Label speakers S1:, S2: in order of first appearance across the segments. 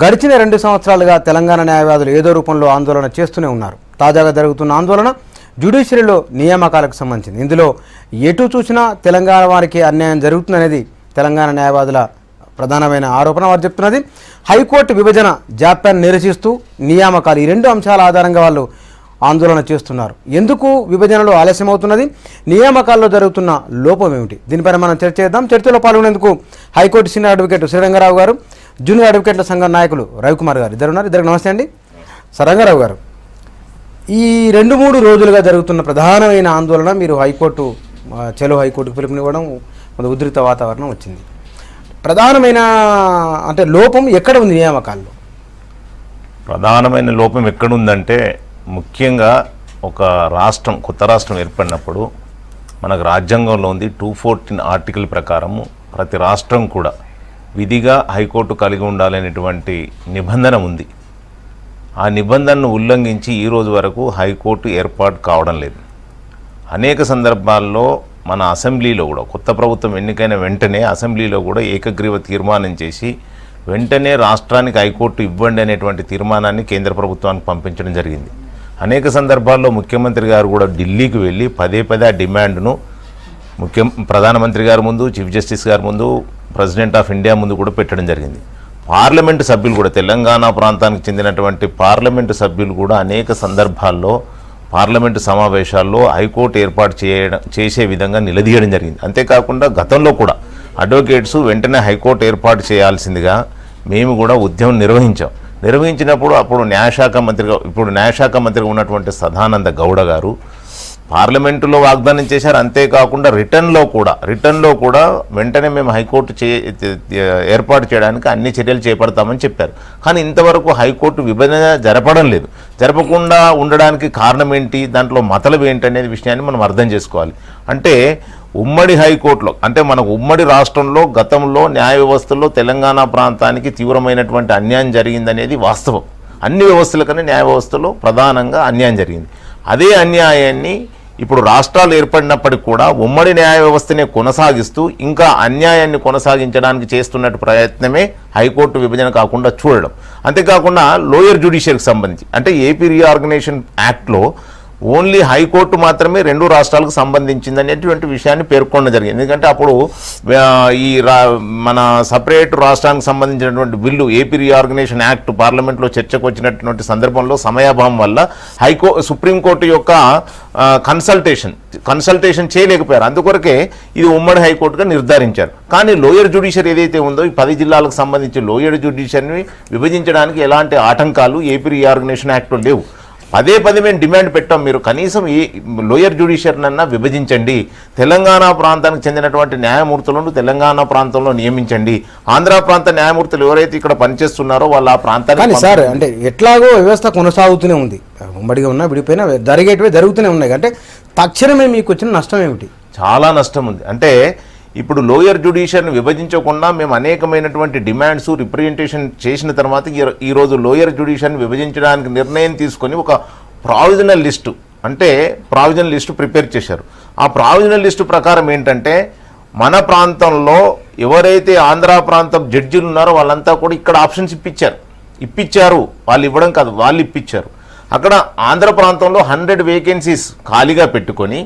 S1: గడిచిన 2 సంవత్సరాలుగా తెలంగాణ న్యాయవాదులు ఏదో రూపంలో ఆందోళన చేస్తూనే ఉన్నారు. తాజాగా జరుగుతున్న ఆందోళన జ్యుడిషియరీలో నియామకాలకు సంబంధించింది. ఇందులో ఎటు చూసినా తెలంగాణ వారికి అన్యాయం జరుగుతుందనేది తెలంగాణ న్యాయవాదుల ప్రధానమైన ఆరోపణ. వారు చెప్తున్నది హైకోర్టు విభజన జాప్యాన్ని నిరసిస్తూ నియామకాలు, ఈ 2 అంశాల ఆధారంగా వాళ్ళు ఆందోళన చేస్తున్నారు. ఎందుకు విభజనలో ఆలస్యం అవుతున్నది, నియామకాల్లో జరుగుతున్న లోపం ఏమిటి, దీనిపైన మనం చర్చ చేద్దాం. చర్చలో పాల్గొనేందుకు హైకోర్టు సీనియర్ అడ్వకేట్ శ్రీరంగారావు గారు, జూనియర్ అడ్వకేట్ల సంఘం నాయకులు రవికుమార్ గారు ఇద్దరు ఉన్నారు. ఇద్దరికి నమస్తే అండి. రంగారావు గారు, ఈ 2-3 రోజులుగా జరుగుతున్న ప్రధానమైన ఆందోళన, మీరు హైకోర్టు చలో హైకోర్టుకు పిలుపునివ్వడం, కొంత ఉధృత వాతావరణం వచ్చింది. ప్రధానమైన అంటే లోపం ఎక్కడ ఉంది నియామకాల్లో?
S2: ప్రధానమైన లోపం ఎక్కడుందంటే, ముఖ్యంగా ఒక రాష్ట్రం, కొత్త రాష్ట్రం ఏర్పడినప్పుడు మనకు రాజ్యాంగంలో ఉంది 214 ఆర్టికల్ ప్రకారము ప్రతి రాష్ట్రం కూడా విధిగా హైకోర్టు కలిగి ఉండాలనేటువంటి నిబంధన ఉంది. ఆ నిబంధనను ఉల్లంఘించి ఈ రోజు వరకు హైకోర్టు ఏర్పాటు కావడం లేదు. అనేక సందర్భాల్లో మన అసెంబ్లీలో కూడా, కొత్త ప్రభుత్వం ఎన్నికైన వెంటనే అసెంబ్లీలో కూడా ఏకగ్రీవ తీర్మానం చేసి వెంటనే రాష్ట్రానికి హైకోర్టు ఇవ్వండి అనేటువంటి తీర్మానాన్ని కేంద్ర ప్రభుత్వానికి పంపించడం జరిగింది. అనేక సందర్భాల్లో ముఖ్యమంత్రి గారు కూడా ఢిల్లీకి వెళ్ళి పదే ఆ డిమాండ్ను ప్రధానమంత్రి గారి ముందు, చీఫ్ జస్టిస్ గారి ముందు, ప్రెసిడెంట్ ఆఫ్ ఇండియా ముందు కూడా పెట్టడం జరిగింది. పార్లమెంటు సభ్యులు కూడా, తెలంగాణ ప్రాంతానికి చెందినటువంటి పార్లమెంటు సభ్యులు కూడా అనేక సందర్భాల్లో పార్లమెంటు సమావేశాల్లో హైకోర్టు ఏర్పాటు చేసే విధంగా నిలదీయడం జరిగింది. అంతేకాకుండా గతంలో కూడా అడ్వకేట్స్ వెంటనే హైకోర్టు ఏర్పాటు చేయాల్సిందిగా మేము కూడా ఉద్యమం నిర్వహించినప్పుడు అప్పుడు న్యాయశాఖ మంత్రిగా ఉన్నటువంటి సదానంద గౌడ గారు పార్లమెంటులో వాగ్దానం చేశారు. అంతేకాకుండా రిటర్న్లో కూడా వెంటనే మేము హైకోర్టు ఏర్పాటు చేయడానికి అన్ని చర్యలు చేపడతామని చెప్పారు. కానీ ఇంతవరకు హైకోర్టు విభజన జరపకుండా ఉండడానికి కారణం ఏంటి, దాంట్లో మతలబు ఏంటి అనేది విషయాన్ని మనం అర్థం చేసుకోవాలి. అంటే ఉమ్మడి హైకోర్టులో, అంటే మనకు ఉమ్మడి రాష్ట్రంలో గతంలో న్యాయ వ్యవస్థలో తెలంగాణ ప్రాంతానికి తీవ్రమైనటువంటి అన్యాయం జరిగిందనేది వాస్తవం. అన్ని వ్యవస్థల కన్నా న్యాయ వ్యవస్థలో ప్రధానంగా అన్యాయం జరిగింది. అదే అన్యాయాన్ని ఇప్పుడు రాష్ట్రాలు ఏర్పడినప్పటికీ కూడా ఉమ్మడి న్యాయ వ్యవస్థనే కొనసాగిస్తూ ఇంకా అన్యాయాన్ని కొనసాగించడానికి చేస్తున్నట్టు ప్రయత్నమే హైకోర్టు విభజన కాకుండా చూడడం. అంతేకాకుండా లోయర్ జ్యుడిషియరీకి సంబంధించి, అంటే ఏపీ రీఆర్గనైజేషన్ యాక్ట్లో ఓన్లీ హైకోర్టు మాత్రమే 2 రాష్ట్రాలకు సంబంధించిందనేటువంటి విషయాన్ని పేర్కొనడం జరిగింది. ఎందుకంటే అప్పుడు మన సపరేట్ రాష్ట్రానికి సంబంధించినటువంటి బిల్లు, ఏపీ రీఆర్గనైజేషన్ యాక్ట్ పార్లమెంట్లో చర్చకు వచ్చినటువంటి సందర్భంలో సమయాభావం వల్ల సుప్రీంకోర్టు యొక్క కన్సల్టేషన్ చేయలేకపోయారు. అందుకొరకే ఇది ఉమ్మడి హైకోర్టుగా నిర్ధారించారు. కానీ లోయర్ జ్యుడిషియరీ ఏదైతే ఉందో, ఈ 10 జిల్లాలకు సంబంధించి లోయర్ జ్యుడిషియరీని విభజించడానికి ఎలాంటి ఆటంకాలు ఏపీ రీఆర్గనైజేషన్ యాక్ట్లో లేవు. పదే మేము డిమాండ్ పెట్టాం, మీరు కనీసం ఈ లోయర్ జ్యుడిషియరీనన్నా విభజించండి, తెలంగాణ ప్రాంతానికి చెందినటువంటి న్యాయమూర్తులను తెలంగాణ ప్రాంతంలో నియమించండి, ఆంధ్ర ప్రాంత న్యాయమూర్తులు ఎవరైతే ఇక్కడ పనిచేస్తున్నారో వాళ్ళ ఆ ప్రాంతానికి. సార్,
S1: అంటే ఎట్లాగో వ్యవస్థ కొనసాగుతూనే ఉంది, ఉమ్మడిగా ఉన్నా విడిపోయినా జరిగేటివే జరుగుతూనే ఉన్నాయి. అంటే తక్షణమే మీకు వచ్చిన నష్టం ఏమిటి?
S2: చాలా నష్టం ఉంది. అంటే ఇప్పుడు లోయర్ జ్యుడిషియరీని విభజించకుండా మేము అనేకమైనటువంటి డిమాండ్స్ రిప్రజెంటేషన్ చేసిన తర్వాత ఈరోజు లోయర్ జ్యుడిషియరీని విభజించడానికి నిర్ణయం తీసుకొని ఒక ప్రావిజనల్ లిస్టు ప్రిపేర్ చేశారు. ఆ ప్రావిజనల్ లిస్టు ప్రకారం ఏంటంటే, మన ప్రాంతంలో ఎవరైతే ఆంధ్ర ప్రాంతం జడ్జీలు ఉన్నారో వాళ్ళంతా కూడా ఇక్కడ ఆప్షన్స్ ఇప్పించారు. వాళ్ళు ఇవ్వడం కాదు, వాళ్ళు ఇప్పించారు. అక్కడ ఆంధ్ర ప్రాంతంలో 100 వేకెన్సీస్ ఖాళీగా పెట్టుకొని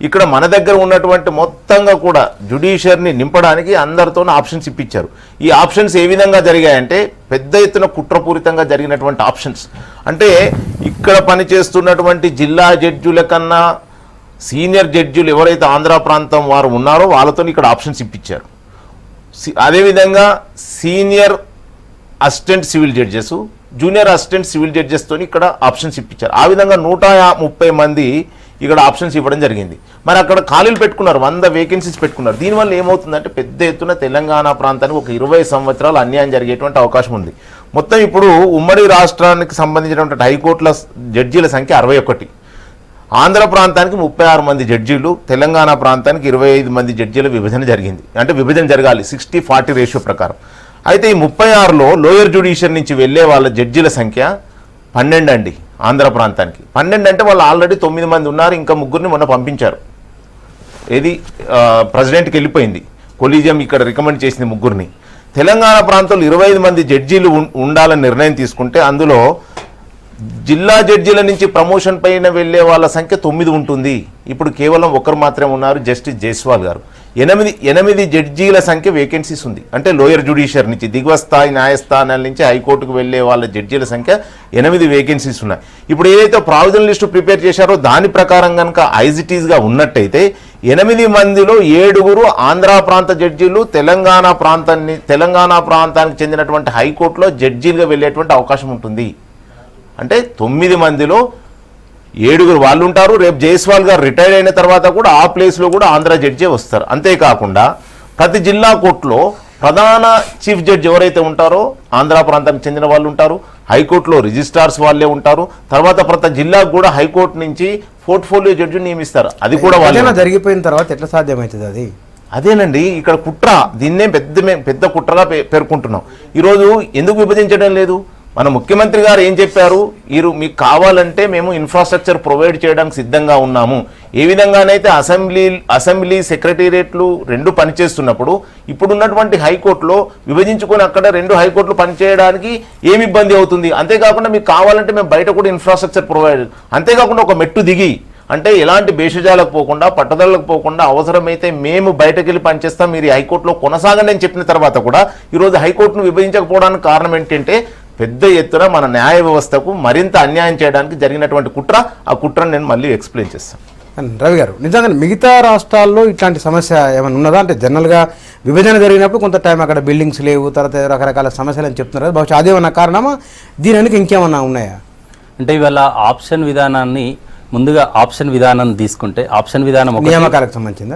S2: ఇక్కడ మన దగ్గర ఉన్నటువంటి మొత్తంగా కూడా జ్యుడిషియరీని నింపడానికి అందరితో ఆప్షన్స్ ఇప్పించారు. ఈ ఆప్షన్స్ ఏ విధంగా జరిగాయంటే, పెద్ద ఎత్తున కుట్రపూరితంగా జరిగినటువంటి ఆప్షన్స్. అంటే ఇక్కడ పనిచేస్తున్నటువంటి జిల్లా జడ్జుల కన్నా సీనియర్ జడ్జులు ఎవరైతే ఆంధ్ర ప్రాంతం వారు ఉన్నారో వాళ్ళతో ఇక్కడ ఆప్షన్స్ ఇప్పించారు. అదేవిధంగా senior assistant civil judges, junior assistant civil జడ్జెస్తో ఇక్కడ ఆప్షన్స్ ఇప్పించారు. ఆ విధంగా 130 మంది ఇక్కడ ఆప్షన్స్ ఇవ్వడం జరిగింది. మరి అక్కడ ఖాళీలు పెట్టుకున్నారు, 100 వేకెన్సీస్ పెట్టుకున్నారు. దీనివల్ల ఏమవుతుందంటే, పెద్ద ఎత్తున తెలంగాణ ప్రాంతానికి ఒక 20 సంవత్సరాలు అన్యాయం జరిగేటువంటి అవకాశం ఉంది. మొత్తం ఇప్పుడు ఉమ్మడి రాష్ట్రానికి సంబంధించినటువంటి హైకోర్టుల జడ్జీల సంఖ్య 61, ఆంధ్ర ప్రాంతానికి 36 మంది జడ్జీలు, తెలంగాణ ప్రాంతానికి 25 మంది జడ్జీల విభజన జరిగింది. అంటే విభజన జరగాలి 60-40 రేషియో ప్రకారం. అయితే ఈ 36లో లోయర్ జ్యుడిషియరీ నుంచి వెళ్ళే వాళ్ళ జడ్జీల సంఖ్య 12 అండి. ఆంధ్ర ప్రాంతానికి 12 అంటే వాళ్ళు ఆల్రెడీ 9 మంది ఉన్నారు, ఇంకా 3 మొన్న పంపించారు. ఏది ప్రెసిడెంట్కి వెళ్ళిపోయింది, కొలీజియం ఇక్కడ రికమెండ్ చేసింది 3. తెలంగాణ ప్రాంతంలో 25 మంది జడ్జీలు ఉండాలని నిర్ణయం తీసుకుంటే అందులో జిల్లా జడ్జీల నుంచి ప్రమోషన్ పైన వెళ్ళే వాళ్ళ సంఖ్య 9 ఉంటుంది. ఇప్పుడు కేవలం ఒకరు మాత్రమే ఉన్నారు, జస్టిస్ జైస్వాల్ గారు. 8 జడ్జీల సంఖ్య వేకెన్సీస్ ఉంది. అంటే లోయర్ జ్యుడిషియర్ నుంచి దిగువ స్థాయి న్యాయస్థానాల నుంచి హైకోర్టుకు వెళ్ళే వాళ్ళ జడ్జీల సంఖ్య 8 వేకెన్సీస్ ఉన్నాయి. ఇప్పుడు ఏదైతే ప్రావిజనల్ లిస్టు ప్రిపేర్ చేశారో దాని ప్రకారం కనుక ఐజిటీస్గా ఉన్నట్టయితే 8 మందిలో 7 ఆంధ్ర ప్రాంత జడ్జీలు తెలంగాణ ప్రాంతానికి చెందినటువంటి హైకోర్టులో జడ్జీలుగా వెళ్ళేటువంటి అవకాశం ఉంటుంది. అంటే 9 మందిలో 7 వాళ్ళు ఉంటారు. రేపు జైస్వాల్ గారు రిటైర్ అయిన తర్వాత కూడా ఆ ప్లేస్లో కూడా ఆంధ్ర జడ్జే వస్తారు. అంతేకాకుండా ప్రతి జిల్లా కోర్టులో ప్రధాన చీఫ్ జడ్జి ఎవరైతే ఉంటారో ఆంధ్ర ప్రాంతానికి చెందిన వాళ్ళు ఉంటారు. హైకోర్టులో రిజిస్ట్రార్స్ వాళ్ళే ఉంటారు. తర్వాత ప్రతి జిల్లాకు కూడా హైకోర్టు నుంచి పోర్ట్ఫోలియో జడ్జి నియమిస్తారు. అది కూడా వాళ్ళు
S1: జరిగిపోయిన తర్వాత ఎట్లా సాధ్యమవుతుంది అది?
S2: అదేనండి ఇక్కడ కుట్ర. దీన్నే పెద్ద కుట్రగా పేర్కొంటున్నాం. ఈరోజు ఎందుకు విభజించడం లేదు? మన ముఖ్యమంత్రి గారు ఏం చెప్పారు? మీకు కావాలంటే మేము ఇన్ఫ్రాస్ట్రక్చర్ ప్రొవైడ్ చేయడానికి సిద్ధంగా ఉన్నాము. ఏ విధంగానైతే అసెంబ్లీ సెక్రటేరియట్లు 2 పనిచేస్తున్నప్పుడు ఇప్పుడున్నటువంటి హైకోర్టులో విభజించుకొని అక్కడ 2 హైకోర్టులు పనిచేయడానికి ఏమి ఇబ్బంది అవుతుంది? అంతేకాకుండా మీకు కావాలంటే మేము బయట కూడా ఇన్ఫ్రాస్ట్రక్చర్ ప్రొవైడ్, అంతేకాకుండా ఒక మెట్టు దిగి అంటే ఎలాంటి భేషజాలకు పోకుండా పట్టుదలకు పోకుండా అవసరమైతే మేము బయటకు వెళ్ళి పనిచేస్తాం, మీరు హైకోర్టులో కొనసాగండి అని చెప్పిన తర్వాత కూడా ఈరోజు హైకోర్టును విభజించకపోవడానికి కారణం ఏంటంటే పెద్ద ఎత్తున మన న్యాయ వ్యవస్థకు మరింత అన్యాయం చేయడానికి జరిగినటువంటి కుట్ర. ఆ కుట్రను నేను మళ్ళీ ఎక్స్ప్లెయిన్ చేస్తాను.
S1: రవి గారు, నిజంగా మిగతా రాష్ట్రాల్లో ఇట్లాంటి సమస్య ఏమైనా ఉన్నదా? అంటే జనరల్గా విభజన జరిగినప్పుడు కొంత టైం అక్కడ బిల్డింగ్స్ లేవు, తర్వాత రకరకాల సమస్యలు అని చెప్తున్నారు. బహుశా అదేమన్నా కారణమా? దీని వెనుక ఇంకేమన్నా ఉన్నాయా?
S3: అంటే ఇవాళ ముందుగా ఆప్షన్ విధానం తీసుకుంటే ఆప్షన్ విధానం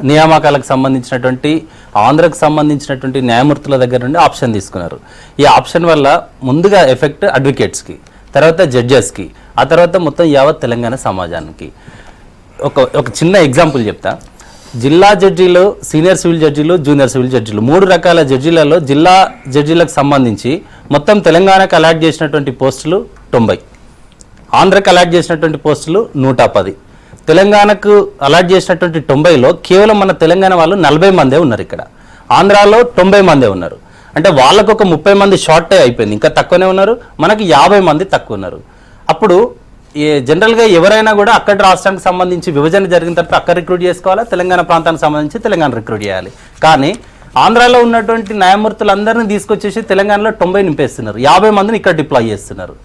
S3: నియామకాలకు సంబంధించినటువంటి ఆంధ్రకు సంబంధించినటువంటి న్యాయమూర్తుల దగ్గర నుండి ఆప్షన్ తీసుకున్నారు. ఈ ఆప్షన్ వల్ల ముందుగా ఎఫెక్ట్ అడ్వకేట్స్కి, తర్వాత జడ్జెస్కి, ఆ తర్వాత మొత్తం యావత్ తెలంగాణ సమాజానికి. ఒక చిన్న ఎగ్జాంపుల్ చెప్తా. జిల్లా జడ్జీలు, సీనియర్ సివిల్ జడ్జీలు, జూనియర్ సివిల్ జడ్జీలు 3 రకాల జడ్జీలలో జిల్లా జడ్జీలకు సంబంధించి మొత్తం తెలంగాణకు అలాట్ చేసినటువంటి పోస్టులు 90, ఆంధ్రకు అలాట్ చేసినటువంటి పోస్టులు 110. తెలంగాణకు అలాట్ చేసినటువంటి 90లో కేవలం మన తెలంగాణ వాళ్ళు 40 మందే ఉన్నారు. ఇక్కడ ఆంధ్రాలో 90 మందే ఉన్నారు. అంటే వాళ్ళకు ఒక 30 మంది షార్ట్ అయిపోయింది, ఇంకా తక్కువనే ఉన్నారు. మనకి 50 మంది తక్కువ ఉన్నారు. అప్పుడు జనరల్గా ఎవరైనా కూడా అక్కడ రాష్ట్రానికి సంబంధించి విభజన జరిగిన తర్వాత అక్కడ రిక్రూట్ చేసుకోవాలా, తెలంగాణ ప్రాంతానికి సంబంధించి తెలంగాణ రిక్రూట్ చేయాలి. కానీ ఆంధ్రాలో ఉన్నటువంటి న్యాయమూర్తులందరినీ తీసుకొచ్చేసి తెలంగాణలో 90 నింపేస్తున్నారు, 50 మందిని ఇక్కడ డిప్లాయ్ చేస్తున్నారు.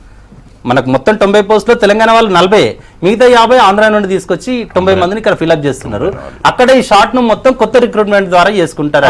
S3: మనకు మొత్తం 90 పోస్టులో తెలంగాణ వాళ్ళు 40, మిగతా 50 ఆంధ్ర నుండి తీసుకొచ్చి 90 మందిని ఇక్కడ ఫిల్అప్ చేస్తున్నారు. అక్కడ ఈ షార్ట్ ను మొత్తం కొత్త రిక్రూట్మెంట్ ద్వారా చేసుకుంటారు.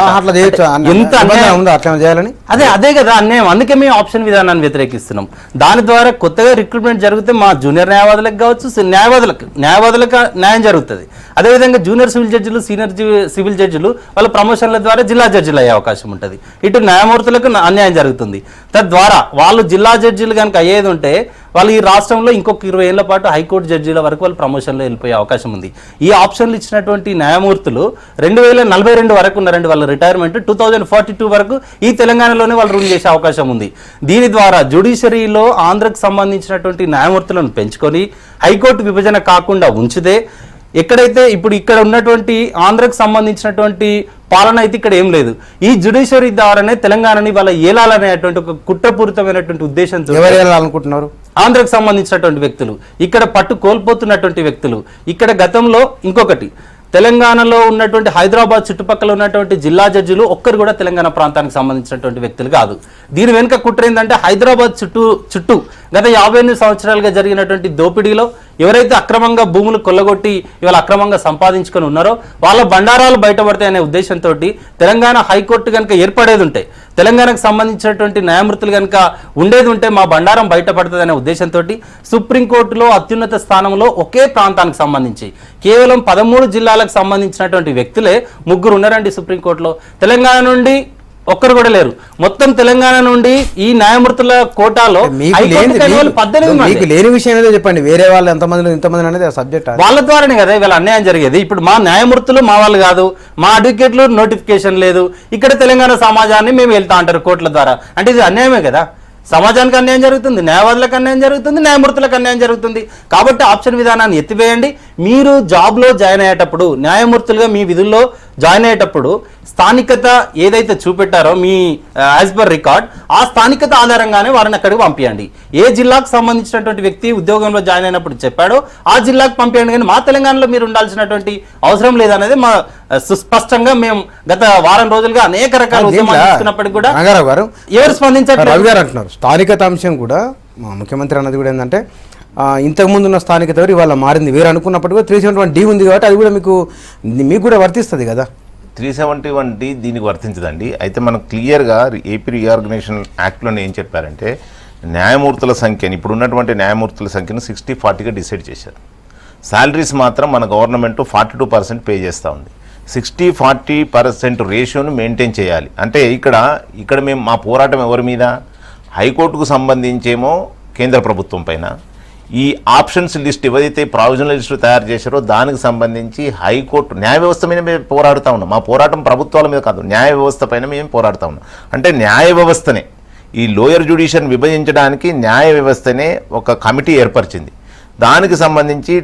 S3: అదే కదా అన్యాయం. అందుకే మేము ఆప్షన్ విధానాన్ని వ్యతిరేకిస్తున్నాం. దాని ద్వారా కొత్తగా రిక్రూట్మెంట్ జరిగితే మా జూనియర్ న్యాయవాదులకు కావచ్చు, న్యాయవాదులకు న్యాయం జరుగుతుంది. అదేవిధంగా జూనియర్ సివిల్ జడ్జిలు, సీనియర్ సివిల్ జడ్జిలు వాళ్ళ ప్రమోషన్ల ద్వారా జిల్లా జడ్జిలు అయ్యే అవకాశం ఉంటుంది. ఇటు న్యాయమూర్తులకు అన్యాయం జరుగుతుంది. తద్వారా వాళ్ళు జిల్లా జడ్జిలు కనుక అయ్యేది ఉంటే వాళ్ళు ఈ రాష్ట్రంలో ఇంకొక 20 ఏళ్ల పాటు హైకోర్టు జడ్జీల వరకు వాళ్ళు ప్రమోషన్లో వెళ్ళిపోయే అవకాశం ఉంది. ఈ ఆప్షన్లు ఇచ్చినటువంటి న్యాయమూర్తులు 2042 వరకు ఉన్నారండి. వాళ్ళ రిటైర్మెంట్ 2042 వరకు ఈ తెలంగాణలోనే వాళ్ళు రూల్ చేసే అవకాశం ఉంది. దీని ద్వారా జ్యుడిషియరీలో ఆంధ్రకు సంబంధించినటువంటి న్యాయమూర్తులను పెంచుకొని హైకోర్టు విభజన కాకుండా ఉంచితే, ఎక్కడైతే ఇప్పుడు ఇక్కడ ఉన్నటువంటి ఆంధ్రకు సంబంధించినటువంటి పాలన అయితే ఇక్కడ ఏం లేదు. ఈ జ్యుడిషియరీ ద్వారానే తెలంగాణని వాళ్ళ ఏలాలనేటువంటి ఒక కుట్రపూరితమైనటువంటి ఉద్దేశంతో
S1: అనుకుంటున్నారు.
S3: ఆంధ్రకు సంబంధించినటువంటి వ్యక్తులు ఇక్కడ పట్టు కోల్పోతున్నటువంటి వ్యక్తులు. ఇక్కడ గతంలో ఇంకొకటి, తెలంగాణలో ఉన్నటువంటి హైదరాబాద్ చుట్టుపక్కల ఉన్నటువంటి జిల్లా జడ్జిలు ఒక్కరు కూడా తెలంగాణ ప్రాంతానికి సంబంధించినటువంటి వ్యక్తులు కాదు. దీని వెనుక కుట్ర ఏంటంటే హైదరాబాద్ చుట్టూ గత 58 సంవత్సరాలుగా జరిగినటువంటి దోపిడీలో ఎవరైతే అక్రమంగా భూములు కొల్లగొట్టి ఇవాళ అక్రమంగా సంపాదించుకొని ఉన్నారో వాళ్ళ బండారాలు బయటపడతాయనే ఉద్దేశంతో తెలంగాణ హైకోర్టు కనుక ఏర్పడేది ఉంటే, తెలంగాణకు సంబంధించినటువంటి న్యాయమూర్తులు కనుక ఉండేది ఉంటే మా బండారం బయటపడుతుంది అనే ఉద్దేశంతో సుప్రీంకోర్టులో అత్యున్నత స్థానంలో ఒకే ప్రాంతానికి సంబంధించి కేవలం 13 జిల్లాలకు సంబంధించినటువంటి వ్యక్తులే 3 ఉన్నారండి సుప్రీంకోర్టులో. తెలంగాణ నుండి ఒక్కరు కూడా లేరు. మొత్తం తెలంగాణ నుండి ఈ న్యాయమూర్తుల కోటాలో
S1: లేని విషయం ఏదో చెప్పండి. వేరే వాళ్ళు ఎంతమంది అనేది సబ్జెక్ట్
S3: వాళ్ళ ద్వారానే కదా ఇవాళ అన్యాయం జరిగేది. ఇప్పుడు మా న్యాయమూర్తులు మా వాళ్ళు కాదు, మా అడ్వకేట్లు నోటిఫికేషన్ లేదు, ఇక్కడ తెలంగాణ సమాజాన్ని మేము వెళ్తా అంటారు కోర్టుల ద్వారా. అంటే ఇది అన్యాయమే కదా. సమాజానికి అన్యాయం జరుగుతుంది, న్యాయవాదులకు అన్యాయం జరుగుతుంది, న్యాయమూర్తులకు అన్యాయం జరుగుతుంది. కాబట్టి ఆప్షన్ విధానాన్ని ఎత్తివేయండి. మీరు జాబ్లో జాయిన్ అయ్యేటప్పుడు న్యాయమూర్తులుగా మీ విధుల్లో జాయిన్ అయ్యేటప్పుడు స్థానికత ఏదైతే చూపెట్టారో మీ యాజ్ పర్ రికార్డ్ ఆ స్థానికత ఆధారంగానే వారిని అక్కడికి పంపించండి. ఏ జిల్లాకు సంబంధించినటువంటి వ్యక్తి ఉద్యోగంలో జాయిన్ అయినప్పుడు చెప్పాడో ఆ జిల్లాకు పంపించండి. కానీ మా తెలంగాణలో మీరు ఉండాల్సినటువంటి అవసరం లేదనేది మా సుస్పష్టంగా మేము గత వారం రోజులుగా అనేక రకాల ఉద్యమాలు తీసుకున్నప్పటికీ కూడా ఎవరు స్పందించారు?
S1: రవి గారు అంటున్నారు స్థానికత అంశం కూడా మా ముఖ్యమంత్రి అన్నది కూడా ఏంటంటే ఇంతకుముందు ఉన్న స్థానికత ఇవాళ మారింది. వేరు అనుకున్నప్పుడు కూడా 371D ఉంది కాబట్టి అది కూడా మీకు కూడా వర్తిస్తుంది కదా.
S2: 371D దీనికి వర్తించదండి. అయితే మనం క్లియర్గా ఏపీ రీఆర్గనైజేషన్ యాక్ట్లోనే ఏం చెప్పారంటే న్యాయమూర్తుల సంఖ్యని ఇప్పుడు ఉన్నటువంటి న్యాయమూర్తుల సంఖ్యను 60-40గా డిసైడ్ చేశారు. శాలరీస్ మాత్రం మన గవర్నమెంట్ 42% పే చేస్తూ ఉంది. 60-40% రేషియోను మెయింటైన్ చేయాలి. అంటే ఇక్కడ మేము మా పోరాటం ఎవరి మీద? హైకోర్టుకు సంబంధించేమో కేంద్ర ప్రభుత్వం పైన, ఈ ఆప్షన్స్ లిస్ట్ ఏదైతే ప్రావిజనల్ లిస్టు తయారు చేశారో దానికి సంబంధించి హైకోర్టు న్యాయ వ్యవస్థ మీద మేము పోరాడుతూ ఉన్నాం. మా పోరాటం ప్రభుత్వాల మీద కాదు, న్యాయ వ్యవస్థ పైన మేము పోరాడుతూ ఉన్నాం. అంటే న్యాయ వ్యవస్థనే ఈ లోయర్ జ్యుడిషియల్ విభజించడానికి న్యాయ వ్యవస్థనే ఒక కమిటీ ఏర్పరిచింది. దానికి సంబంధించి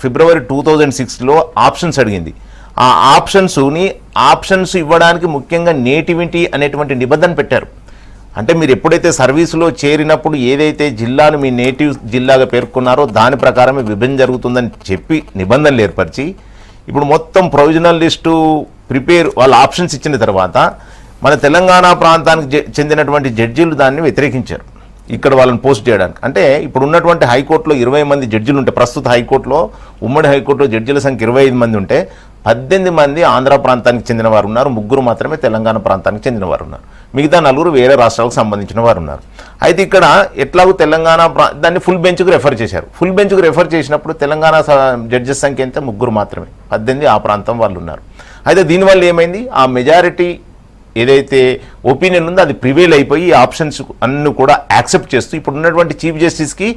S2: ఫిబ్రవరి 2006లో ఆప్షన్స్ అడిగింది. ఆ ఆప్షన్స్ ఇవ్వడానికి ముఖ్యంగా నేటివిటీ అనేటువంటి నిబంధన పెట్టారు. అంటే మీరు ఎప్పుడైతే సర్వీసులో చేరినప్పుడు ఏదైతే జిల్లాను మీ నేటివ్ జిల్లాగా పేర్కొన్నారో దాని ప్రకారమే విభజన జరుగుతుందని చెప్పి నిబంధనలు ఏర్పరిచి ఇప్పుడు మొత్తం ప్రొవిజనల్ లిస్టు వాళ్ళ ఆప్షన్స్ ఇచ్చిన తర్వాత మన తెలంగాణ ప్రాంతానికి చెందినటువంటి జడ్జీలు దాన్ని వ్యతిరేకించారు ఇక్కడ వాళ్ళని పోస్ట్ చేయడానికి. అంటే ఇప్పుడు ఉన్నటువంటి హైకోర్టులో 20 మంది జడ్జిలు ఉంటే, ప్రస్తుత హైకోర్టులో ఉమ్మడి హైకోర్టులో జడ్జిల సంఖ్య 25 మంది ఉంటే 18 మంది ఆంధ్ర ప్రాంతానికి చెందిన వారు ఉన్నారు, 3 మాత్రమే తెలంగాణ ప్రాంతానికి చెందిన వారు ఉన్నారు, మిగతా 4 వేరే రాష్ట్రాలకు సంబంధించిన వారు ఉన్నారు. అయితే ఇక్కడ ఎట్లాగూ తెలంగాణ దాన్ని ఫుల్ బెంచ్కు రెఫర్ చేశారు. ఫుల్ బెంచ్కు రెఫర్ చేసినప్పుడు తెలంగాణ జడ్జెస్ సంఖ్య ఎంత? 3 మాత్రమే, 18 ఆ ప్రాంతం వాళ్ళు ఉన్నారు. అయితే దీనివల్ల ఏమైంది? ఆ మెజారిటీ ఏదైతే ఒపీనియన్ ఉందో అది ప్రివేల్ అయిపోయి ఈ ఆప్షన్స్ అన్ని కూడా యాక్సెప్ట్ చేస్తూ ఇప్పుడు ఉన్నటువంటి చీఫ్ జస్టిస్కి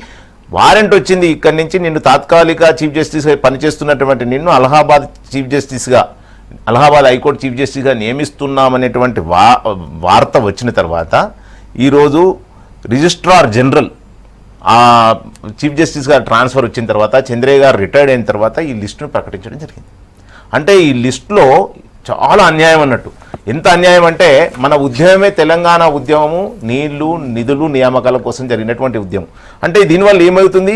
S2: వారెంట్ వచ్చింది. ఇక్కడి నుంచి నిన్ను తాత్కాలిక చీఫ్ జస్టిస్గా పనిచేస్తున్నటువంటి నిన్ను అలహాబాద్ హైకోర్టు చీఫ్ జస్టిస్గా నియమిస్తున్నామనేటువంటి వార్త వచ్చిన తర్వాత ఈరోజు రిజిస్ట్రార్ జనరల్ ఆ చీఫ్ జస్టిస్ గారు ట్రాన్స్ఫర్ వచ్చిన తర్వాత చంద్రయ్య గారు రిటైర్డ్ అయిన తర్వాత ఈ లిస్టును ప్రకటించడం జరిగింది. అంటే ఈ లిస్టులో చాలా అన్యాయం అన్నట్టు. ఎంత అన్యాయం అంటే మన ఉద్యమమే తెలంగాణ ఉద్యమము నీళ్లు నిధులు నియామకాల కోసం జరిగినటువంటి ఉద్యమం. అంటే దీనివల్ల ఏమవుతుంది?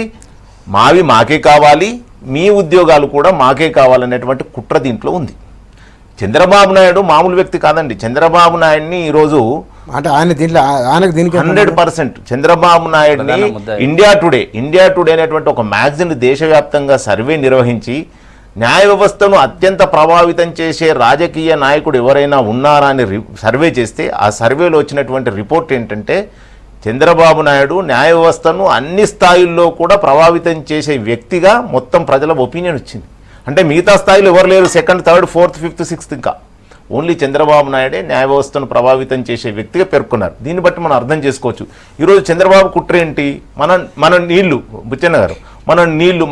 S2: మావి మాకే కావాలి, మీ ఉద్యోగాలు కూడా మాకే కావాలనేటువంటి కుట్ర దీంట్లో ఉంది. చంద్రబాబు నాయుడు మామూలు వ్యక్తి కాదండి. చంద్రబాబు నాయుడిని ఈరోజు
S1: అంటే ఆయనకు దీనికి
S2: 100% చంద్రబాబు నాయుడిని ఇండియా టుడే అనేటువంటి ఒక మ్యాగజైన్ దేశవ్యాప్తంగా సర్వే నిర్వహించి న్యాయ వ్యవస్థను అత్యంత ప్రభావితం చేసే రాజకీయ నాయకుడు ఎవరైనా ఉన్నారా అని సర్వే చేస్తే ఆ సర్వేలో వచ్చినటువంటి రిపోర్ట్ ఏంటంటే చంద్రబాబు నాయుడు న్యాయ వ్యవస్థను అన్ని స్థాయిల్లో కూడా ప్రభావితం చేసే వ్యక్తిగా మొత్తం ప్రజల ఒపీనియన్ వచ్చింది. అంటే మిగతా స్థాయిలో ఎవరు లేరు, 2nd, 3rd, 4th, 5th, 6th, ఇంకా ఓన్లీ చంద్రబాబు నాయుడే న్యాయ వ్యవస్థను ప్రభావితం చేసే వ్యక్తిగా పేర్కొన్నారు. దీన్ని బట్టి మనం అర్థం చేసుకోవచ్చు. ఈరోజు చంద్రబాబు కుట్ర ఏంటి? మన నీళ్లు, బుచ్చన్న గారు,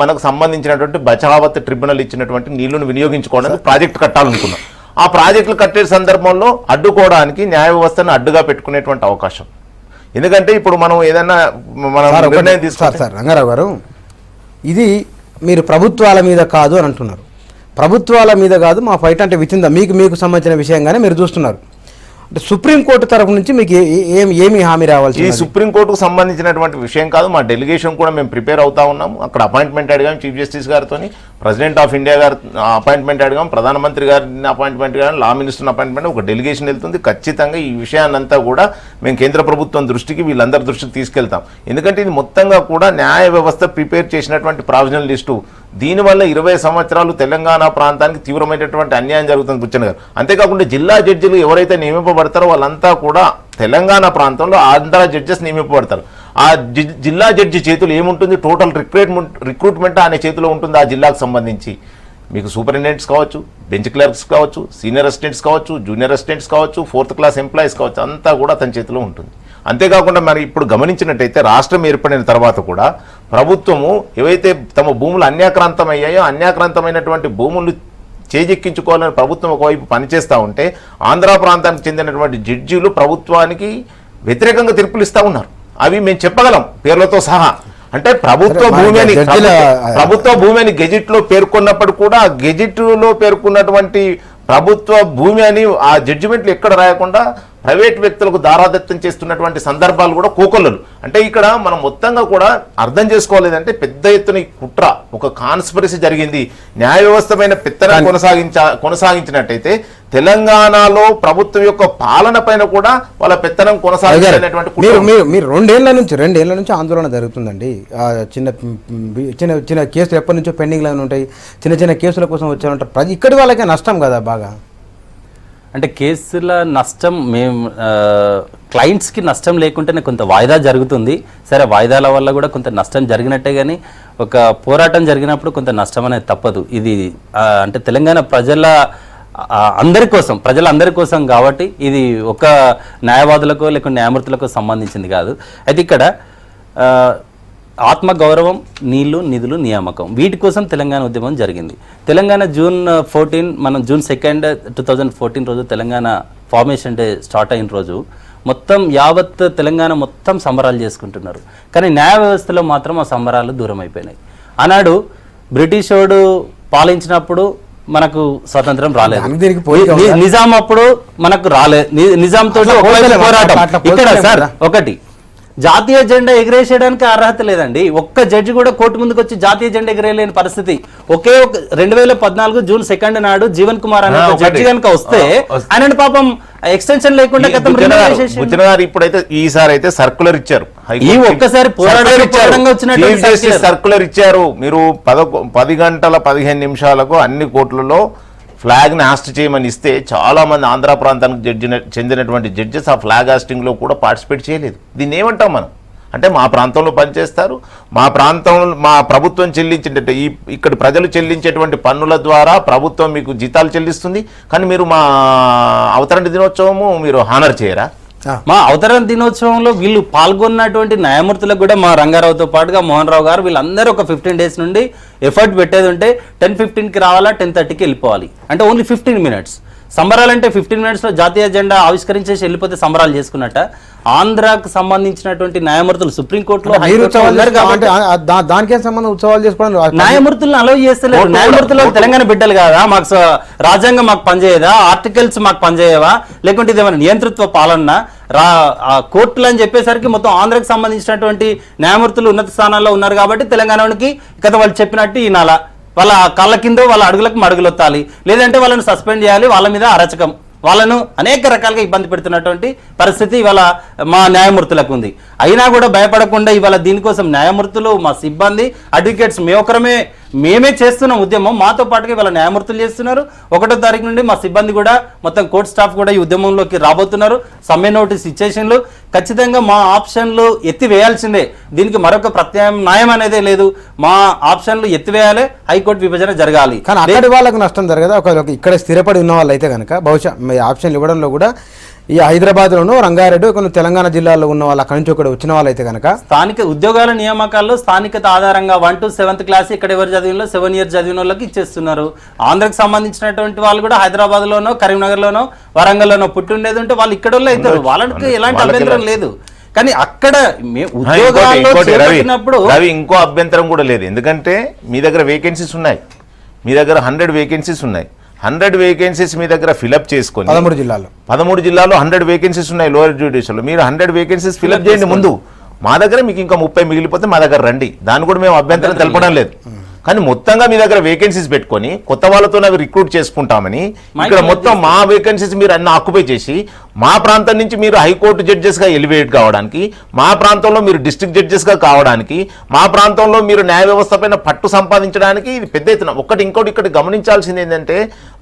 S2: మనకు సంబంధించినటువంటి బచావత్ ట్రిబ్యునల్ ఇచ్చినటువంటి నీళ్లను వినియోగించుకోవడానికి ప్రాజెక్టు కట్టాలనుకున్నాం. ఆ ప్రాజెక్టులు కట్టే సందర్భంలో అడ్డుకోవడానికి న్యాయ వ్యవస్థను అడ్డుగా పెట్టుకునేటువంటి అవకాశం. ఎందుకంటే ఇప్పుడు మనం ఏదైనా నిర్ణయం తీసుకోవాలి.
S1: సార్ రంగారావు గారు, ఇది మీరు ప్రభుత్వాల మీద కాదు అని అంటున్నారు. ప్రభుత్వాల మీద కాదు మా ఫైట్ అంటే విచిందా మీకు సంబంధించిన విషయంగానే మీరు చూస్తున్నారు. అంటే సుప్రీంకోర్టు తరఫు నుంచి మీకు ఏమి హామీ రావాలి?
S2: ఈ సుప్రీంకోర్టుకు సంబంధించినటువంటి విషయం కాదు. మా డెలిగేషన్ కూడా మేము ప్రిపేర్ అవుతా ఉన్నాము. అక్కడ అపాయింట్మెంట్ అడిగాం చీఫ్ జస్టిస్ గారితో, ప్రెసిడెంట్ ఆఫ్ ఇండియా గారు అపాయింట్మెంట్ అడిగాం, ప్రధానమంత్రి గారిని అపాయింట్మెంట్ కానీ లా మినిస్టర్ని అపాయింట్మెంట్, ఒక డెలిగేషన్ వెళ్తుంది. ఖచ్చితంగా ఈ విషయాన్నంతా కూడా మేము కేంద్ర ప్రభుత్వం దృష్టికి, వీళ్ళందరి దృష్టికి తీసుకెళ్తాం. ఎందుకంటే ఇది మొత్తంగా కూడా న్యాయ వ్యవస్థ ప్రిపేర్ చేసినటువంటి ప్రావిజనల్ లిస్టు. దీనివల్ల 20 సంవత్సరాలు తెలంగాణ ప్రాంతానికి తీవ్రమైనటువంటి అన్యాయం జరుగుతుంది బుచ్చన్న గారు. అంతేకాకుండా జిల్లా జడ్జిలు ఎవరైతే నియమింపబడతారో వాళ్ళంతా కూడా తెలంగాణ ప్రాంతంలో ఆంధ్ర జడ్జెస్ నియమింపబడతారు. ఆ జిల్లా జడ్జి చేతులు ఏముంటుంది? టోటల్ రిక్రూట్మెంట్ అనే చేతిలో ఉంటుంది. ఆ జిల్లాకు సంబంధించి మీకు సూపరింటెండెంట్స్ కావచ్చు, బెంచ్ క్లర్క్స్ కావచ్చు, సీనియర్ అసిస్టెంట్స్ కావచ్చు, జూనియర్ అసిస్టెంట్స్ కావచ్చు, 4th క్లాస్ ఎంప్లాయీస్ కావచ్చు, అంతా కూడా అతని చేతిలో ఉంటుంది. అంతేకాకుండా మరి ఇప్పుడు గమనించినట్టయితే రాష్ట్రం ఏర్పడిన తర్వాత కూడా ప్రభుత్వము ఏవైతే తమ భూములు అన్యాక్రాంతమయ్యాయో అన్యాక్రాంతమైనటువంటి భూములు చేజెక్కించుకోవాలని ప్రభుత్వం ఒకవైపు పనిచేస్తూ ఉంటే ఆంధ్ర ప్రాంతానికి చెందినటువంటి జడ్జీలు ప్రభుత్వానికి వ్యతిరేకంగా తీర్పులు ఇస్తూ ఉన్నారు. అవి మేము చెప్పగలం పేర్లతో సహా. అంటే ప్రభుత్వ భూమిని గెజిట్లో పేర్కొన్నప్పుడు కూడా గెజిట్లో పేర్కొన్నటువంటి ప్రభుత్వ భూమి అని ఆ జడ్జిమెంట్లు ఎక్కడ రాయకుండా ప్రైవేట్ వ్యక్తులకు దారాదత్తం చేస్తున్నటువంటి సందర్భాలు కూడా కోకొల్లలు. అంటే ఇక్కడ మనం మొత్తంగా కూడా అర్థం చేసుకోలేదంటే పెద్ద ఎత్తున ఈ కుట్ర, ఒక కాన్స్పిరసీ జరిగింది. న్యాయ వ్యవస్థమైన పెత్తనం కొనసాగించినట్టయితే తెలంగాణలో ప్రభుత్వం యొక్క పాలన పైన కూడా వాళ్ళ పెత్తనం కొనసాగించినటువంటి
S1: మీరు రెండేళ్ల నుంచి ఆందోళన జరుగుతుందండి. చిన్న చిన్న చిన్న కేసులు ఎప్పటి నుంచో పెండింగ్లో ఉంటాయి. చిన్న చిన్న కేసుల కోసం వచ్చే ఉంటారు. ఇక్కడి వాళ్ళకే నష్టం కదా బాగా.
S3: అంటే కేసుల నష్టం మేము క్లయింట్స్కి నష్టం లేకుంటేనే కొంత వాయిదా జరుగుతుంది. సరే, వాయిదాల వల్ల కూడా కొంత నష్టం జరిగినట్టే, కానీ ఒక పోరాటం జరిగినప్పుడు కొంత నష్టం అనేది తప్పదు. ఇది అంటే తెలంగాణ ప్రజలందరి కోసం కాబట్టి ఇది ఒక న్యాయవాదులకో లేకుంటే న్యాయమూర్తులకో సంబంధించింది కాదు. అయితే ఇక్కడ ఆత్మగౌరవం, నీళ్లు, నిధులు, నియామకం, వీటి కోసం తెలంగాణ ఉద్యమం జరిగింది. తెలంగాణ జూన్ 2 2014 రోజు తెలంగాణ ఫార్మేషన్ డే స్టార్ట్ అయిన రోజు మొత్తం యావత్ తెలంగాణ మొత్తం సంబరాలు చేసుకుంటున్నారు. కానీ న్యాయ వ్యవస్థలో మాత్రం ఆ సంబరాలు దూరం అయిపోయినాయి. ఆనాడు బ్రిటిష్ వాడు పాలించినప్పుడు మనకు స్వతంత్రం రాలేదు, నిజాం అప్పుడు మనకు రాలేదు, నిజాం తోటి పోరాటం. ఇక్కడ సార్ ఒకటి, జాతీయ జెండా ఎగిరేసేయడానికి అర్హత లేదండి. ఒక్క జడ్జి కూడా కోర్టు ముందుకు వచ్చి జాతీయ జెండా ఎగిరేయలేని పరిస్థితి. 2014 జూన్ 2 నాడు జీవన్ కుమార్ అనే జడ్జి కనుక వస్తే ఆయన పాపం ఎక్స్టెన్షన్ లేకుండా
S2: ఇప్పుడైతే ఈసారి అయితే సర్కులర్ ఇచ్చారు.
S3: ఈ ఒక్కసారి
S2: సర్కులర్ ఇచ్చారు. మీరు 10 గంటల 15 నిమిషాలకు అన్ని కోర్టులలో ఫ్లాగ్ని హాస్ట్ చేయమని ఇస్తే చాలా మంది ఆంధ్ర ప్రాంతానికి చెందినటువంటి జడ్జెస్ ఆ ఫ్లాగ్ హాస్టింగ్లో కూడా పార్టిసిపేట్ చేయలేదు. దీన్ని ఏమంటాం మనం? అంటే మా ప్రాంతంలో పనిచేస్తారు, మా ప్రభుత్వం చెల్లించేటట్టు ఇక్కడ ప్రజలు చెల్లించేటువంటి పన్నుల ద్వారా ప్రభుత్వం మీకు జీతాలు చెల్లిస్తుంది, కానీ మీరు మా అవతరణ దినోత్సవము మీరు హానర్ చేయరా?
S3: మా అవతరణ దినోత్సవంలో వీళ్ళు పాల్గొన్నటువంటి న్యాయమూర్తులకు కూడా మా రంగారావుతో పాటుగా మోహన్ రావు గారు వీళ్ళందరూ ఒక 15 days నుండి ఎఫర్ట్ పెట్టేది ఉంటే 10:15కి రావాలా, 10:30కి వెళ్ళిపోవాలి. అంటే ఓన్లీ 15 minutes. సంబరాలు అంటే 15 minutesలో జాతీయ జెండా ఆవిష్కరించేసి వెళ్ళిపోతే సంబరాలు చేసుకున్నట్ట. ఆంధ్రాకు సంబంధించినటువంటి న్యాయమూర్తులు సుప్రీంకోర్టులో
S1: దానికే సంబంధం ఉత్సవాలు చేసుకోవడం
S3: న్యాయమూర్తులను అలౌ చేస్తలేరు. న్యాయమూర్తులు తెలంగాణ బిడ్డలు కాదా? మాకు రాజ్యాంగం మాకు పనిచేయదా? ఆర్టికల్స్ మాకు పనిచేయవా? లేకుంటే ఇదేమైనా నియంతృత్వ పాలన కోర్టులు అని చెప్పేసరికి మొత్తం ఆంధ్రాకి సంబంధించినటువంటి న్యాయమూర్తులు ఉన్నత స్థానాల్లో ఉన్నారు కాబట్టి తెలంగాణకి కథ వాళ్ళు చెప్పినట్టు ఈనాల వాళ్ళ కాళ్ళ కింద వాళ్ళ అడుగులకు మడుగులొత్తాలి, లేదంటే వాళ్ళని సస్పెండ్ చేయాలి, వాళ్ళ మీద అరచకం, వాళ్ళను అనేక రకాలుగా ఇబ్బంది పెడుతున్నటువంటి పరిస్థితి ఇవాళ మా న్యాయమూర్తులకు ఉంది. అయినా కూడా భయపడకుండా ఇవాళ దీనికోసం న్యాయమూర్తులు, మా సిబ్బంది, అడ్వకేట్స్ మేమే చేస్తున్నాం ఉద్యమం. మాతో పాటుగా ఇవాళ న్యాయమూర్తులు చేస్తున్నారు. 1వ తారీఖు నుండి మా సిబ్బంది కూడా మొత్తం కోర్టు స్టాఫ్ కూడా ఈ ఉద్యమంలోకి రాబోతున్నారు. సమ్మె నోటీస్ ఇచ్చేషన్లు ఖచ్చితంగా మా ఆప్షన్లు ఎత్తివేయాల్సిందే. దీనికి మరొక ప్రత్యామ్నాయం అనేదే లేదు. మా ఆప్షన్లు ఎత్తివేయాలి, హైకోర్టు విభజన జరగాలి.
S1: కానీ అక్కడి వాళ్ళకు నష్టం జరగదా? ఇక్కడ స్థిరపడి ఉన్న వాళ్ళు అయితే కనుక బహుశా ఆప్షన్లు ఇవ్వడంలో కూడా ఈ హైదరాబాద్లోనూ, రంగారెడ్డి, కొన్ని తెలంగాణ జిల్లాలో ఉన్న వాళ్ళు అక్కడి నుంచి ఒకటి వచ్చిన వాళ్ళు అయితే కనుక
S3: స్థానిక ఉద్యోగాల నియామకాల్లో స్థానికత ఆధారంగా 1 to 7th క్లాస్ ఇక్కడ ఎవరు చదివినలో 7 years చదివిన వాళ్ళకి ఇచ్చేస్తున్నారు. ఆంధ్రాకి సంబంధించినటువంటి వాళ్ళు కూడా హైదరాబాద్లోనో, కరీంనగర్లోనో, వరంగల్లోనో పుట్టి ఉండేది ఉంటే వాళ్ళు ఇక్కడ అవుతారు. వాళ్ళకి ఎలాంటి అభ్యంతరం లేదు. కానీ అక్కడ
S2: ఇంకో అభ్యంతరం కూడా లేదు. ఎందుకంటే మీ దగ్గర వేకెన్సీస్ ఉన్నాయి, మీ దగ్గర 100 వేకెన్సీస్ ఉన్నాయి. 100 వేకెన్సీస్ మీ దగ్గర ఫిలప్ చేసుకొని 13 జిల్లాలో 100 వేకెన్సీస్ ఉన్నాయి లోయర్ జ్యుడిషియల్లో. మీరు 100 వేకెన్సీస్ ఫిలప్ చేయండి ముందు. మా దగ్గర మీకు ఇంకా 30 మిగిలిపోతే మా దగ్గర రండి, దాన్ని కూడా మేము అభ్యంతరం తెలపడం లేదు. కానీ మొత్తంగా మీ దగ్గర వేకెన్సీస్ పెట్టుకొని కొత్త వాళ్ళతో అవి రిక్రూట్ చేసుకుంటామని ఇక్కడ మొత్తం మా వేకెన్సీస్ మీరు అన్ని ఆక్యుపై చేసి మా ప్రాంతం నుంచి మీరు హైకోర్టు జడ్జెస్గా ఎలివేట్ కావడానికి, మా ప్రాంతంలో మీరు డిస్ట్రిక్ట్ జడ్జెస్గా కావడానికి, మా ప్రాంతంలో మీరు న్యాయ వ్యవస్థ పైన పట్టు సంపాదించడానికి ఇది పెద్ద ఎత్తున. ఇంకోటి ఇక్కడ గమనించాల్సింది ఏంటంటే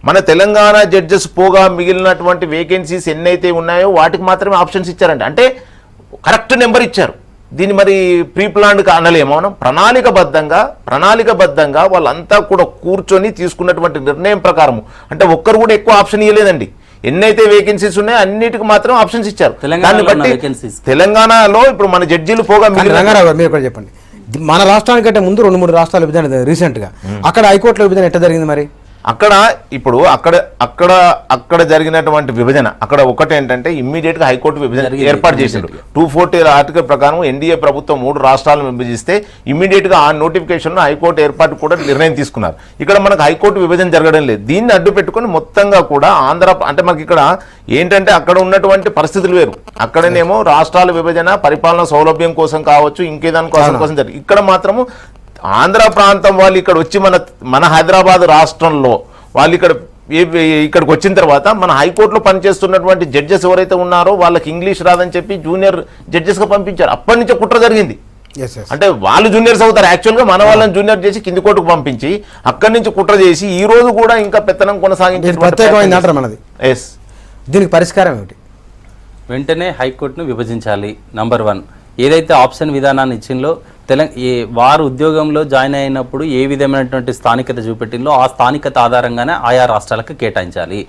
S2: మన తెలంగాణ జడ్జెస్ పోగా మిగిలినటువంటి వేకెన్సీస్ ఎన్నైతే ఉన్నాయో వాటికి మాత్రమే ఆప్షన్స్ ఇచ్చారండి. అంటే కరెక్ట్ నెంబర్ ఇచ్చారు. దీన్ని మరి ప్రీ ప్లాన్డ్గా అనలేమో. మనం ప్రణాళికబద్ధంగా వాళ్ళంతా కూడా కూర్చొని తీసుకున్నటువంటి నిర్ణయం ప్రకారం, అంటే ఒక్కరు కూడా ఎక్కువ ఆప్షన్ ఇవ్వలేదండి. ఎన్నైతే వేకెన్సీస్ ఉన్నాయో అన్నిటికి మాత్రం ఆప్షన్స్ ఇచ్చారు. దాన్ని బట్టి తెలంగాణలో ఇప్పుడు మన జడ్జీలు పోగా
S1: మీరు చెప్పండి, మన రాష్ట్రానికంటే ముందు 2-3 రాష్ట్రాల విభజన రీసెంట్గా, అక్కడ హైకోర్టుల విభజన ఎట్లా జరిగింది మరి?
S2: అక్కడ ఇప్పుడు అక్కడ జరిగినటువంటి విభజన అక్కడ ఒకటి ఏంటంటే ఇమ్మీడియట్ గా హైకోర్టు విభజన ఏర్పాటు చేసిండు. 240 ఆర్టికల్ ప్రకారం ఎన్డీఏ ప్రభుత్వం 3 రాష్ట్రాలను విభజిస్తే ఇమ్మీడియట్ గా ఆ నోటిఫికేషన్ లో హైకోర్టు ఏర్పాటు కూడా నిర్ణయం తీసుకున్నారు. ఇక్కడ మనకు హైకోర్టు విభజన జరగడం లేదు. దీన్ని అడ్డు పెట్టుకుని మొత్తంగా కూడా ఆంధ్ర అంటే మనకి ఇక్కడ ఏంటంటే అక్కడ ఉన్నటువంటి పరిస్థితులు వేరు. అక్కడనేమో రాష్ట్రాల విభజన పరిపాలన సౌలభ్యం కోసం కావచ్చు, ఇంకేదాని కోసం జరిగింది. ఇక్కడ మాత్రము ఆంధ్ర ప్రాంతం వాళ్ళు ఇక్కడ వచ్చి మన హైదరాబాద్ రాష్ట్రంలో వాళ్ళు ఇక్కడికి వచ్చిన తర్వాత మన హైకోర్టులో పనిచేస్తున్నటువంటి జడ్జెస్ ఎవరైతే ఉన్నారో వాళ్ళకి ఇంగ్లీష్ రాదని చెప్పి జూనియర్ జడ్జెస్ గా పంపించారు. అప్పటి నుంచే కుట్ర జరిగింది. అంటే వాళ్ళు జూనియర్స్ అవుతారు, యాక్చువల్ గా మన వాళ్ళని జూనియర్ చేసి కింది కోర్టుకు పంపించి అక్కడి నుంచి కుట్ర చేసి ఈ రోజు కూడా ఇంకా పెత్తనం కొనసాగించే
S1: దీనికి పరిష్కారం ఏమిటి?
S3: వెంటనే హైకోర్టును విభజించాలి. నంబర్ 1. ఏదైతే ఆప్షన్ విధానాన్ని ఇచ్చిందో వారు ఉద్యోగంలో జాయిన్ అయినప్పుడు ఏ విధమైనటువంటి స్థానికత చూపెట్టిందో ఆ స్థానికత ఆధారంగానే ఆయా రాష్ట్రాలకు కేటాయించాలి.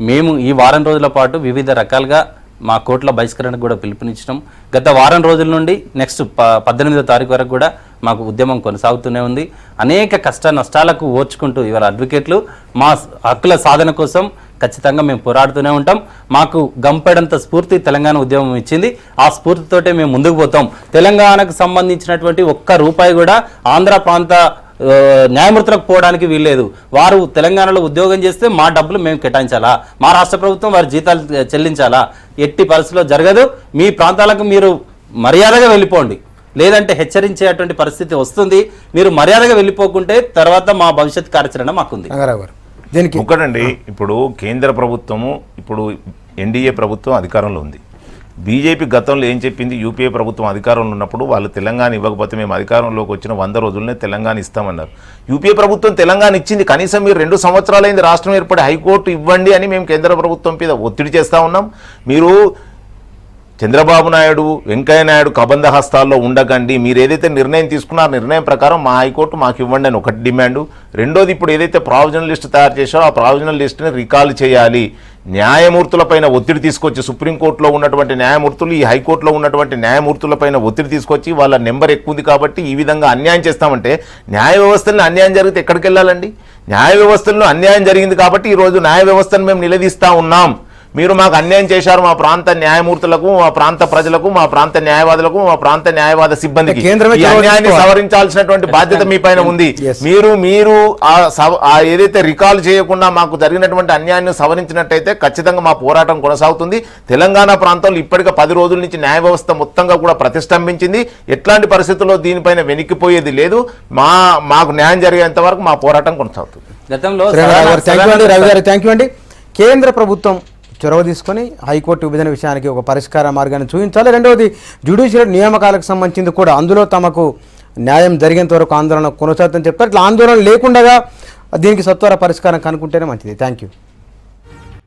S3: మేము ఈ వారం రోజుల పాటు వివిధ రకాలుగా మా కోర్టుల బహిష్కరణకు కూడా పిలుపునిచ్చినాం. గత వారం రోజుల నుండి నెక్స్ట్ 18వ తారీఖు వరకు కూడా మాకు ఉద్యమం కొనసాగుతూనే ఉంది. అనేక కష్ట నష్టాలకు ఓర్చుకుంటూ ఇవాళ అడ్వకేట్లు మా హక్కుల సాధన కోసం ఖచ్చితంగా మేము పోరాడుతూనే ఉంటాం. మాకు గంపెడంత స్ఫూర్తి తెలంగాణ ఉద్యమం ఇచ్చింది. ఆ స్ఫూర్తితోటే మేము ముందుకు పోతాం. తెలంగాణకు సంబంధించినటువంటి ఒక్క రూపాయి కూడా ఆంధ్ర ప్రాంత న్యాయమూర్తులకు పోవడానికి వీల్లేదు. వారు తెలంగాణలో ఉద్యోగం చేస్తే మా డబ్బులు మేము కేటాయించాలా, మా రాష్ట్ర ప్రభుత్వం వారి జీతాలు చెల్లించాలా? ఎట్టి పరిస్థితిలో జరగదు. మీ ప్రాంతాలకు మీరు మర్యాదగా వెళ్ళిపోండి, లేదంటే హెచ్చరించేటువంటి పరిస్థితి వస్తుంది. మీరు మర్యాదగా వెళ్ళిపోకుంటే తర్వాత మా భవిష్యత్ కార్యాచరణ మాకుంది.
S2: ఒకటండి, ఇప్పుడు కేంద్ర ప్రభుత్వము ఇప్పుడు ఎన్డీఏ ప్రభుత్వం అధికారంలో ఉంది. బీజేపీ గతంలో ఏం చెప్పింది? యూపీఏ ప్రభుత్వం అధికారంలో ఉన్నప్పుడు వాళ్ళు తెలంగాణ ఇవ్వకపోతే మేము అధికారంలోకి వచ్చిన 100 రోజులనే తెలంగాణ ఇస్తామన్నారు. యూపీఏ ప్రభుత్వం తెలంగాణ ఇచ్చింది. కనీసం మీరు 2 సంవత్సరాలైంది రాష్ట్రం ఏర్పడి హైకోర్టు ఇవ్వండి అని మేము కేంద్ర ప్రభుత్వం మీద ఒత్తిడి చేస్తూ ఉన్నాం. మీరు చంద్రబాబు నాయుడు, వెంకయ్య నాయుడు కబంధ హస్తాల్లో ఉండకండి. మీరు ఏదైతే నిర్ణయం తీసుకున్నారో నిర్ణయం ప్రకారం మా హైకోర్టు మాకు ఇవ్వండి అని ఒకటి డిమాండు. రెండోది, ఇప్పుడు ఏదైతే ప్రావిజనల్ లిస్ట్ తయారు చేశారో ఆ ప్రావిజనల్ లిస్ట్ని రికాల్ చేయాలి. న్యాయమూర్తులపైన ఒత్తిడి తీసుకొచ్చి, సుప్రీంకోర్టులో ఉన్నటువంటి న్యాయమూర్తులు ఈ హైకోర్టులో ఉన్నటువంటి న్యాయమూర్తులపైన ఒత్తిడి తీసుకొచ్చి వాళ్ళ నెంబర్ ఎక్కువ ఉంది కాబట్టి ఈ విధంగా అన్యాయం చేస్తామంటే, న్యాయ వ్యవస్థలో అన్యాయం జరిగితే ఎక్కడికి వెళ్ళాలండి? న్యాయ వ్యవస్థలో అన్యాయం జరిగింది కాబట్టి ఈరోజు న్యాయ వ్యవస్థను మేము నిలదీస్తూ ఉన్నాం. మీరు మాకు అన్యాయం చేశారు, మా ప్రాంత న్యాయమూర్తులకు, మా ప్రాంత ప్రజలకు, మా ప్రాంత న్యాయవాదులకు, మా ప్రాంత న్యాయవాద సిబ్బందికి ఈ అన్యాయాన్ని సవరించాల్సినటువంటి బాధ్యత మీ పైన ఉంది. మీరు ఏదైతే రికాల్ చేయకుండా మాకు జరిగినటువంటి అన్యాయాన్ని సవరించినట్టయితే ఖచ్చితంగా మా పోరాటం కొనసాగుతుంది. తెలంగాణ ప్రాంతంలో ఇప్పటికే 10 రోజుల నుంచి న్యాయ వ్యవస్థ మొత్తంగా కూడా ప్రతిష్టంభించింది. ఎట్లాంటి పరిస్థితుల్లో దీనిపైన వెనక్కిపోయేది లేదు. మాకు న్యాయం జరిగేంత వరకు మా పోరాటం కొనసాగుతుంది.
S1: కేంద్ర ప్రభుత్వం చొరవ తీసుకొని హైకోర్టు విభజన విషయానికి ఒక పరిష్కార మార్గాన్ని చూపించాలి. రెండవది, జ్యుడిషియల్ నియామకాలకు సంబంధించింది కూడా అందులో తమకు న్యాయం జరిగేంత వరకు ఆందోళన కొనసాగుతుందని చెప్తారు. ఇట్లా ఆందోళన లేకుండా దీనికి సత్వర పరిష్కారం కనుక్కుంటేనే మంచిది. Thank you.